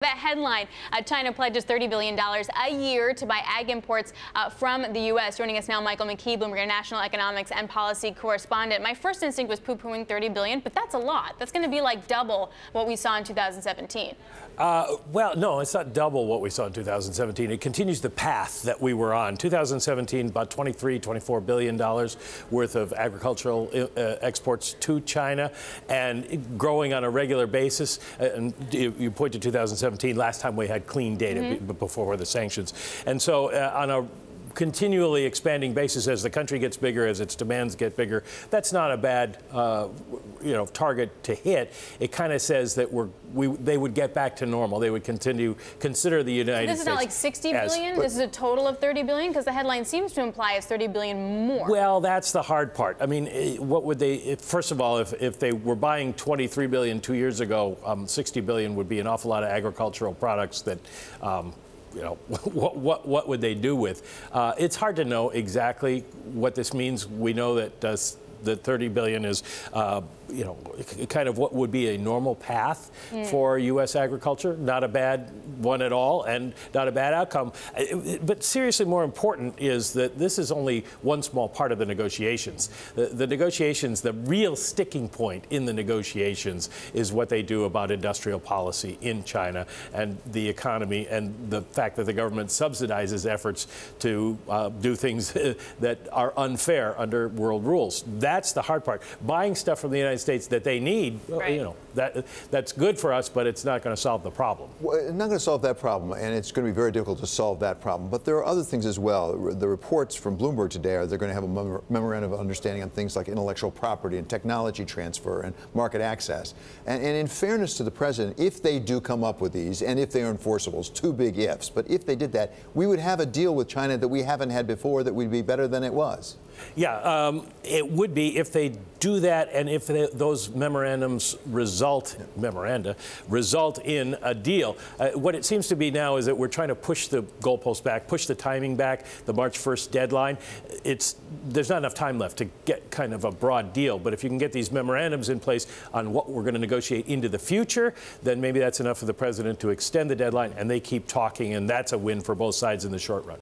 That headline, China pledges $30 billion a year to buy ag imports from the U.S. Joining us now, Michael McKee, Bloomberg National Economics and Policy Correspondent. My first instinct was poo-pooing $30 billion, but that's a lot. That's going to be like double what we saw in 2017. Well, no, it's not double what we saw in 2017. It continues the path that we were on. 2017, about $24 billion worth of agricultural exports to China and growing on a regular basis. And you point to 2017, last time we had clean data before the sanctions. And so on a continually expanding basis, as the country gets bigger, as its demands get bigger, that's not a bad target to hit. It kind of says that they would get back to normal. They would consider the United States. This is not like 60 billion? This is a total of 30 billion? Because the headline seems to imply it's 30 billion more. Well, that's the hard part. I mean, what would they, first of all, if they were buying 23 billion 2 years ago, 60 billion would be an awful lot of agricultural products that what would they do with? It's hard to know exactly what this means. We know that the 30 billion is, kind of what would be a normal path for U.S. agriculture. Not a bad one at all, and not a bad outcome. But seriously, more important is that this is only one small part of the negotiations. The negotiations, the real sticking point in the negotiations is what they do about industrial policy in China and the economy, and the fact that the government subsidizes efforts to do things that are unfair under world rules. That's the hard part. Buying stuff from the United States that they need, right. That's good for us, but it's not going to solve the problem. Well, it's not going to solve that problem, and it's going to be very difficult to solve that problem. But there are other things as well. The reports from Bloomberg today are they're going to have a memorandum of understanding on things like intellectual property and technology transfer and market access. And in fairness to the president, if they do come up with these, and if they are enforceable, it's two big ifs, but if they did that, we would have a deal with China that we haven't had before that would be better than it was. Yeah, it would be if they do that, and if those memoranda result in a deal. What it seems to be now is that we're trying to push the goalpost back, push the timing back, the March 1st deadline. There's not enough time left to get kind of a broad deal, but if you can get these memorandums in place on what we're going to negotiate into the future, then maybe that's enough for the president to extend the deadline, and they keep talking, and that's a win for both sides in the short run.